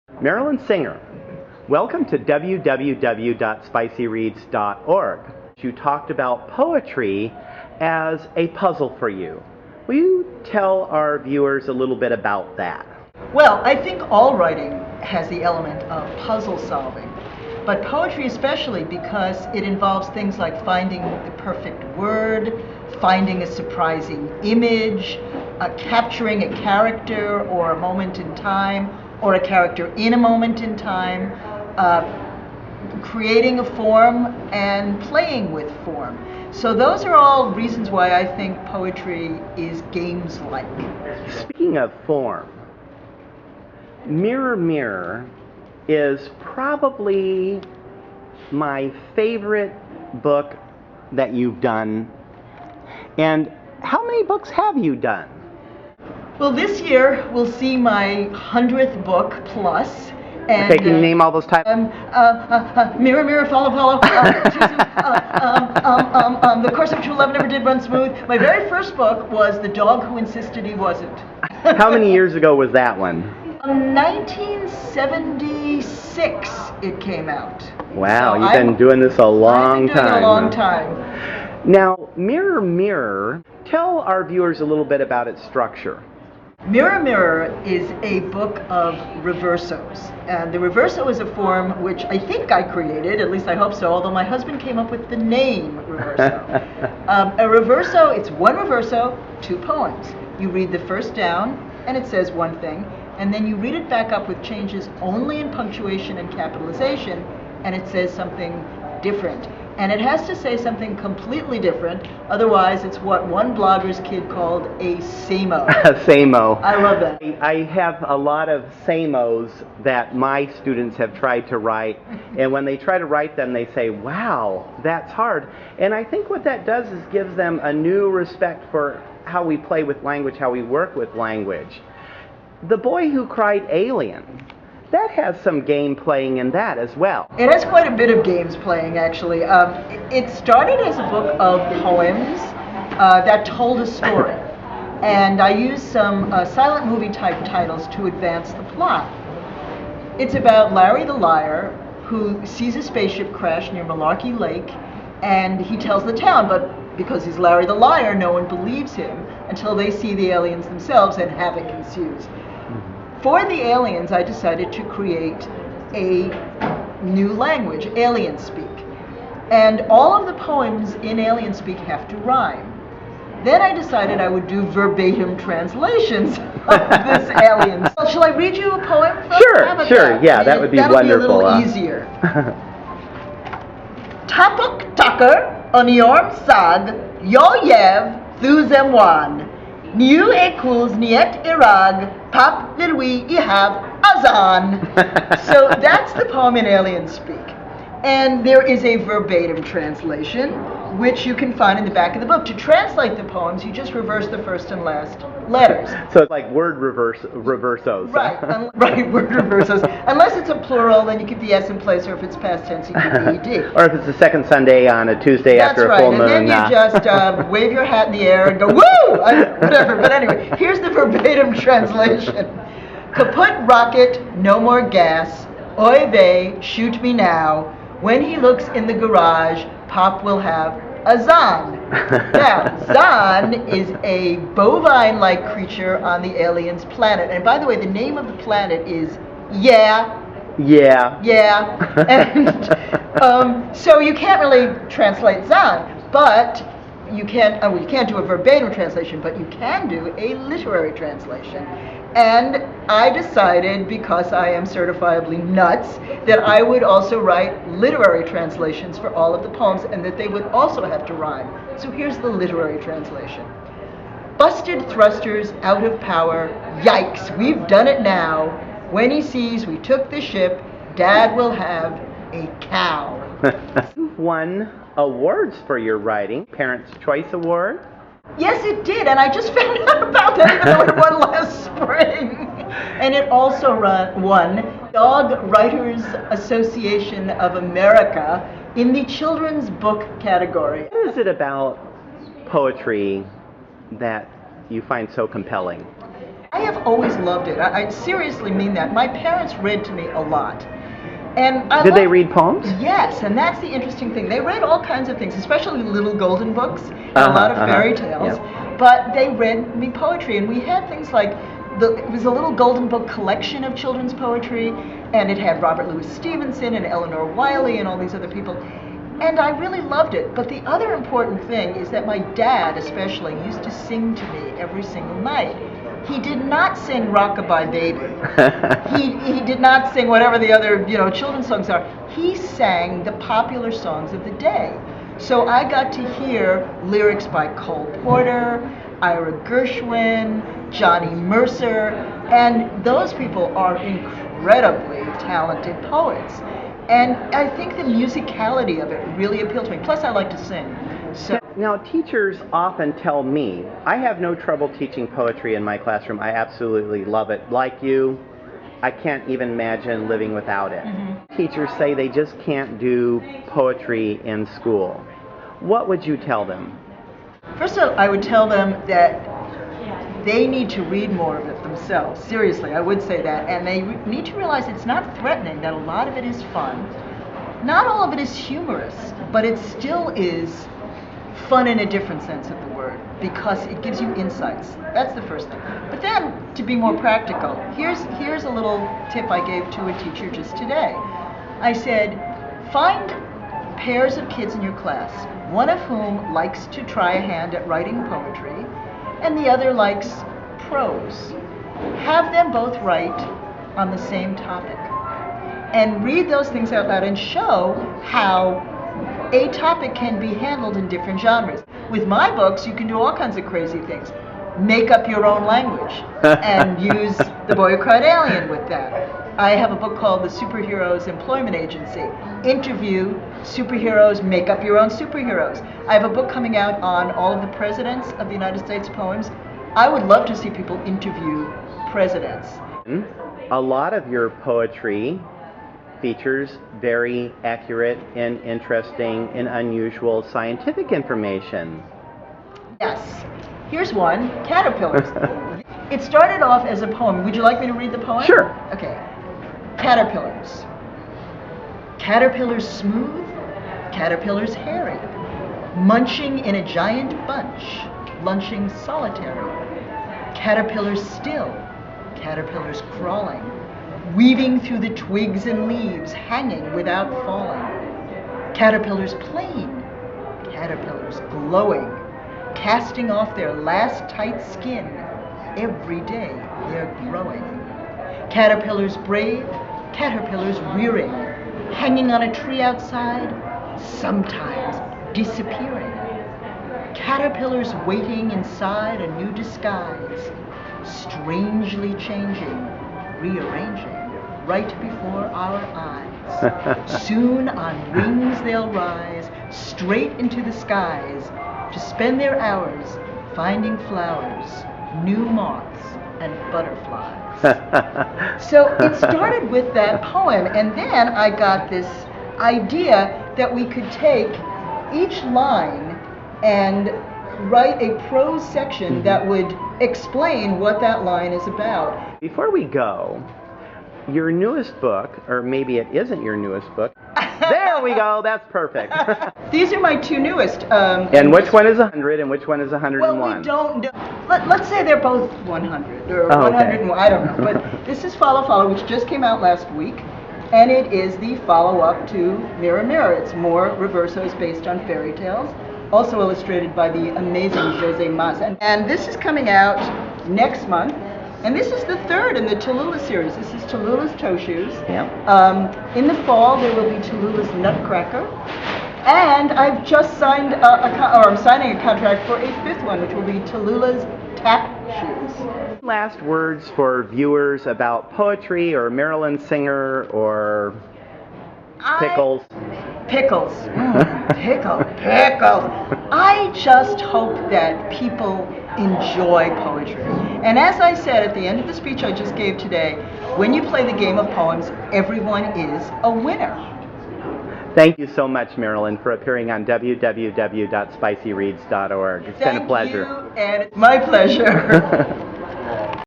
Marilyn Singer, welcome to www.spicyreads.org. You talked about poetry as a puzzle for you. Will you tell our viewers a little bit about that? Well, I think all writing has the element of puzzle solving, but poetry especially because it involves things like finding the perfect word, finding a surprising image, capturing a character or a moment in time, or a character in a moment in time, creating a form and playing with form. So those are all reasons why I think poetry is games-like. Speaking of form, Mirror, Mirror is probably my favorite book that you've done. And how many books have you done? Well, this year we'll see my 100th book plus. And, okay, can you name all those titles? Mirror, Mirror, Follow, Follow. The Course of True Love Never Did Run Smooth. My very first book was The Dog Who Insisted He Wasn't. How many years ago was that one? 1976 it came out. Wow, So you've been doing this a long time. I've been doing it a long time. Now, Mirror, Mirror, tell our viewers a little bit about its structure. Mirror, Mirror is a book of reversos. And the reverso is a form which I think I created, at least I hope so, although my husband came up with the name reverso. A reverso, it's one reverso, two poems. You read the first down, and it says one thing, and then you read it back up with changes only in punctuation and capitalization, and it says something different. And it has to say something completely different, otherwise it's what one blogger's kid called a samo. A samo. I love that. I have a lot of samos that my students have tried to write, and when they try to write them, they say, wow, that's hard. And I think what that does is gives them a new respect for how we play with language, how we work with language. The Boy Who Cried Alien, that has some game playing in that as well. It has quite a bit of games playing, actually. It started as a book of poems that told a story. And I used some silent movie type titles to advance the plot. It's about Larry the Liar, who sees a spaceship crash near Malarkey Lake, and he tells the town, but because he's Larry the Liar, no one believes him until they see the aliens themselves and havoc ensues. For the aliens, I decided to create a new language, alien speak. And all of the poems in alien speak have to rhyme. Then I decided I would do verbatim translations of this alien. Well, shall I read you a poem first? Sure, yeah, that would be wonderful. That'll be a little easier. Tapuk taker on yorm sag, yo yev thuzem wan. New equals niet irag, pap lilwi ihav azan. So that's the poem in alien speak. And there is a verbatim translation, which you can find in the back of the book. To translate the poems, you just reverse the first and last letters. So it's like word reversos. Right, right, word reversos. Unless it's a plural, then you keep the S in place, or if it's past tense, you keep the ED. Or if it's the second Sunday on a Tuesday after a full moon. That's right, and then you just wave your hat in the air and go, woo! Whatever, but anyway, here's the verbatim translation. Kaput rocket, no more gas. Oy vey, shoot me now. When he looks in the garage, Pop will have a Zan. Now, Zan is a bovine-like creature on the aliens' planet. And by the way, the name of the planet is Yeah. And so you can't really translate Zan, but you can't do a verbatim translation, but you can do a literary translation. And I decided, because I am certifiably nuts, that I would also write literary translations for all of the poems, and that they would also have to rhyme. So here's the literary translation. Busted thrusters out of power, yikes, we've done it now. When he sees we took the ship, Dad will have a cow. You've won awards for your writing, Parents' Choice Award. Yes, it did, and I just found out about that even though it won last spring. And it also won Dog Writers Association of America in the children's book category. What is it about poetry that you find so compelling? I have always loved it. I seriously mean that. My parents read to me a lot. And Did they read poems? Yes, and that's the interesting thing. They read all kinds of things, especially little golden books and a lot of fairy tales. Yeah. But they read me poetry, and we had things like it was a little golden book collection of children's poetry, and it had Robert Louis Stevenson and Eleanor Wiley and all these other people. And I really loved it. But the other important thing is that my dad especially used to sing to me every single night. He did not sing Rockabye Baby. He did not sing whatever the other children's songs are. He sang the popular songs of the day. So I got to hear lyrics by Cole Porter, Ira Gershwin, Johnny Mercer, and those people are incredibly talented poets. And I think the musicality of it really appealed to me. Plus, I like to sing. So now, teachers often tell me, I have no trouble teaching poetry in my classroom. I absolutely love it. Like you, I can't even imagine living without it. Mm-hmm. Teachers say they just can't do poetry in school. What would you tell them? First of all, I would tell them that they need to read more of it themselves. Seriously, I would say that. And they need to realize it's not threatening, that a lot of it is fun. Not all of it is humorous, but it still is fun in a different sense of the word, because it gives you insights. That's the first thing. But then, to be more practical, here's a little tip I gave to a teacher just today. I said, find pairs of kids in your class, one of whom likes to try a hand at writing poetry, and the other likes prose. Have them both write on the same topic, and read those things out loud and show how a topic can be handled in different genres. With my books, you can do all kinds of crazy things. Make up your own language and use The Boy Who Cried Alien with that. I have a book called The Superheroes Employment Agency. Interview superheroes, make up your own superheroes. I have a book coming out on all of the presidents of the United States poems. I would love to see people interview presidents. A lot of your poetry features very accurate and interesting and unusual scientific information. Yes. Here's one, Caterpillars. It started off as a poem. Would you like me to read the poem? Sure. Okay. Caterpillars. Caterpillars smooth, caterpillars hairy, munching in a giant bunch, lunching solitary. Caterpillars still, caterpillars crawling, weaving through the twigs and leaves, hanging without falling. Caterpillars plain, caterpillars glowing, casting off their last tight skin. Every day they're growing. Caterpillars brave, caterpillars rearing, hanging on a tree outside, sometimes disappearing. Caterpillars waiting inside a new disguise, strangely changing, rearranging right before our eyes. Soon on wings they'll rise, straight into the skies, to spend their hours finding flowers, new moths, and butterflies. So it started with that poem, and then I got this idea that we could take each line and write a prose section that would explain what that line is about. Before we go, your newest book, or maybe it isn't your newest book. There we go, that's perfect. These are my two newest. And which one is 100 and which one is 101? Well, we don't know. Let's say they're both 100 or Oh, 101. okay. I don't know. But this is Follow, which just came out last week. And it is the follow-up to Mirror, Mirror. It's more reversos based on fairy tales, also illustrated by the amazing Jose Mas. And this is coming out next month. And this is the third in the Tallulah series. This is Tallulah's Toe Shoes. Yeah. In the fall, there will be Tallulah's Nutcracker. And I've just signed I'm signing a contract for a fifth one, which will be Tallulah's Tap Shoes. Last words for viewers about poetry or Marilyn Singer or pickles. Pickles. Pickles. I just hope that people enjoy poetry. And as I said at the end of the speech I just gave today, when you play the game of poems, everyone is a winner. Thank you so much, Marilyn, for appearing on www.spicyreads.org. It's been a pleasure. Thank you, and it's my pleasure.